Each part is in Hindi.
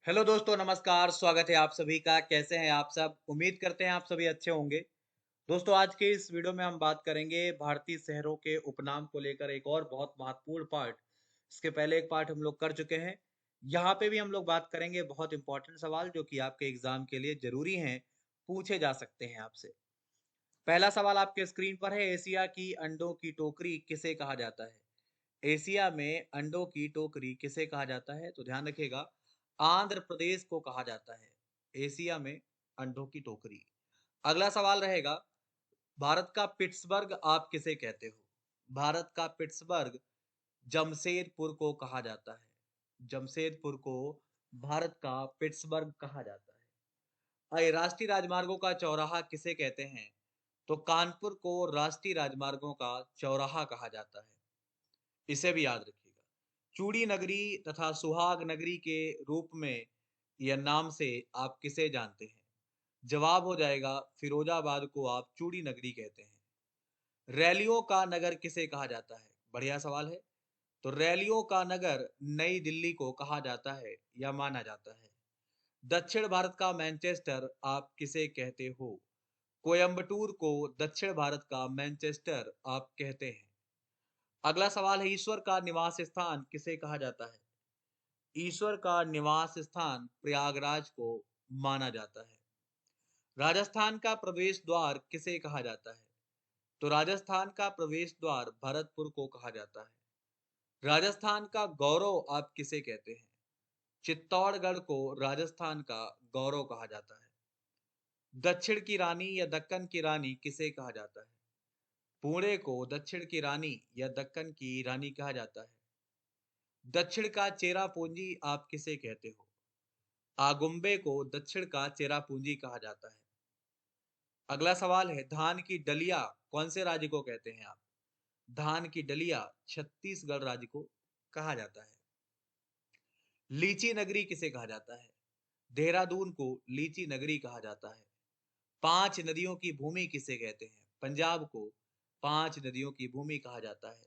हेलो दोस्तों, नमस्कार। स्वागत है आप सभी का। कैसे हैं आप सब? उम्मीद करते हैं आप सभी अच्छे होंगे। दोस्तों, आज के इस वीडियो में हम बात करेंगे भारतीय शहरों के उपनाम को लेकर एक और बहुत महत्वपूर्ण पार्ट। इसके पहले एक पार्ट हम लोग कर चुके हैं। यहाँ पे भी हम लोग बात करेंगे बहुत इंपॉर्टेंट सवाल जो कि आपके एग्जाम के लिए जरूरी हैं, पूछे जा सकते हैं आपसे। पहला सवाल आपके स्क्रीन पर है। एशिया की अंडों की टोकरी किसे कहा जाता है? एशिया में अंडों की टोकरी किसे कहा जाता है? तो ध्यान रखिएगा, आंध्र प्रदेश को कहा जाता है एशिया में अंडों की टोकरी। अगला सवाल रहेगा, भारत का पिट्सबर्ग आप किसे कहते हो? भारत का पिट्सबर्ग जमशेदपुर को कहा जाता है। जमशेदपुर को भारत का पिट्सबर्ग कहा जाता है। आइए, राष्ट्रीय राजमार्गों का चौराहा किसे कहते हैं? तो कानपुर को राष्ट्रीय राजमार्गों का चौराहा कहा जाता है। इसे भी याद रखिएगा। चूड़ी नगरी तथा सुहाग नगरी के रूप में यह नाम से आप किसे जानते हैं? जवाब हो जाएगा, फिरोजाबाद को आप चूड़ी नगरी कहते हैं। रैलियों का नगर किसे कहा जाता है? बढ़िया सवाल है। तो रैलियों का नगर नई दिल्ली को कहा जाता है या माना जाता है। दक्षिण भारत का मैनचेस्टर आप किसे कहते हो? कोयम्बटूर को दक्षिण भारत का मैनचेस्टर आप कहते हैं। अगला सवाल है, ईश्वर का निवास स्थान किसे कहा जाता है? ईश्वर का निवास स्थान प्रयागराज को माना जाता है। राजस्थान का प्रवेश द्वार किसे कहा जाता है? तो राजस्थान का प्रवेश द्वार भरतपुर को कहा जाता है। राजस्थान का गौरव आप किसे कहते हैं? चित्तौड़गढ़ को राजस्थान का गौरव कहा जाता है। दक्षिण की रानी या दक्कन की रानी किसे कहा जाता है? पुणे को दक्षिण की रानी या दक्कन की रानी कहा जाता है। दक्षिण का चेरापूंजी आप किसे कहते हो? आगुम्बे को दक्षिण का चेरापूंजी कहा जाता है। अगला सवाल है, धान की डलिया कौन से राज्य को कहते हैं आप? धान की डलिया छत्तीसगढ़ राज्य को कहा जाता है। लीची नगरी किसे कहा जाता है? देहरादून को लीची नगरी कहा जाता है। पांच नदियों की भूमि किसे कहते हैं? पंजाब को पांच नदियों की भूमि कहा जाता है।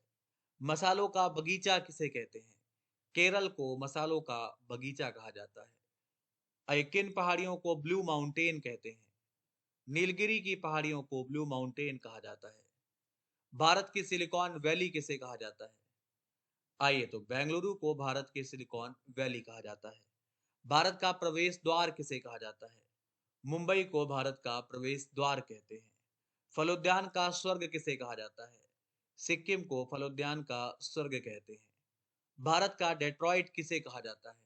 मसालों का बगीचा किसे कहते हैं? केरल को मसालों का बगीचा कहा जाता है। किन पहाड़ियों को ब्लू माउंटेन कहते हैं? नीलगिरी की पहाड़ियों को ब्लू माउंटेन कहा जाता है। भारत की सिलिकॉन वैली किसे कहा जाता है? आइए, तो बेंगलुरु को भारत की सिलिकॉन वैली कहा जाता है। भारत का प्रवेश द्वार किसे कहा जाता है? मुंबई को भारत का प्रवेश द्वार कहते हैं। फलोद्यान का स्वर्ग किसे कहा जाता है? सिक्किम को फलोद्यान का स्वर्ग कहते हैं। भारत का डेट्रॉइट किसे कहा जाता है?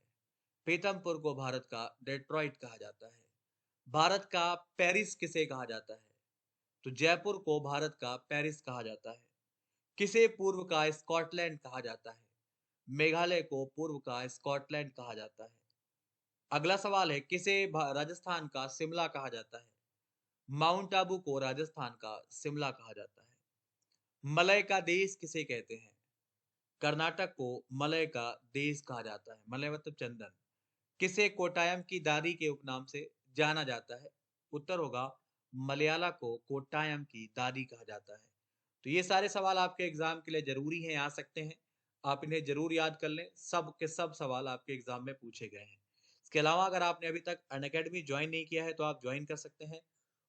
पीतमपुर को भारत का डेट्रॉइट कहा जाता है। भारत का पेरिस किसे कहा जाता है? तो जयपुर को भारत का पेरिस कहा जाता है। किसे पूर्व का स्कॉटलैंड कहा जाता है? मेघालय को पूर्व का स्कॉटलैंड कहा जाता है। अगला सवाल है, किसे राजस्थान का शिमला कहा जाता है? माउंट आबू को राजस्थान का शिमला कहा जाता है। मलय का देश किसे कहते हैं? कर्नाटक को मलय का देश कहा जाता है। मलय मतलब चंदन। किसे कोट्टायम की दादी के उपनाम से जाना जाता है? उत्तर होगा, मलयाला को कोट्टायम की दादी कहा जाता है। तो ये सारे सवाल आपके एग्जाम के लिए जरूरी हैं, आ सकते हैं। आप इन्हें जरूर याद कर लें। सब के सब सवाल आपके एग्जाम में पूछे गए हैं। इसके अलावा अगर आपने अभी तक अनअकैडमी ज्वाइन नहीं किया है तो आप ज्वाइन कर सकते हैं।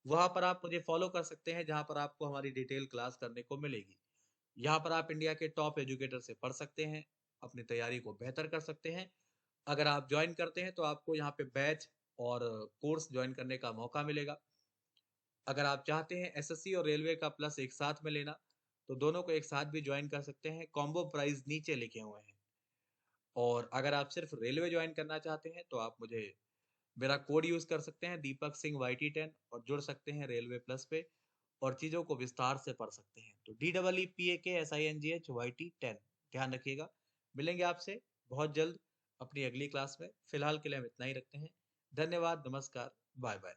वहां पर आप मुझे फॉलो कर सकते हैं, जहां पर आपको हमारी डिटेल क्लास करने को मिलेगी। यहाँ पर आप इंडिया के टॉप एजुकेटर से पढ़ सकते हैं, अपनी तैयारी को बेहतर कर सकते हैं। अगर आप ज्वाइन करते हैं तो आपको यहाँ पे बैच और कोर्स ज्वाइन करने का मौका मिलेगा। अगर आप चाहते हैं एसएससी और रेलवे का प्लस एक साथ में लेना, तो दोनों को एक साथ भी ज्वाइन कर सकते हैं। कॉम्बो प्राइस नीचे लिखे हुए हैं। और अगर आप सिर्फ रेलवे ज्वाइन करना चाहते हैं तो आप मुझे मेरा कोड यूज कर सकते हैं, दीपक सिंह YT10, और जुड़ सकते हैं रेलवे प्लस पे और चीजों को विस्तार से पढ़ सकते हैं। तो DEEPAKSINGH YT10, ध्यान रखिएगा। मिलेंगे आपसे बहुत जल्द अपनी अगली क्लास में। फिलहाल के लिए हम इतना ही रखते हैं। धन्यवाद, नमस्कार, बाय बाय।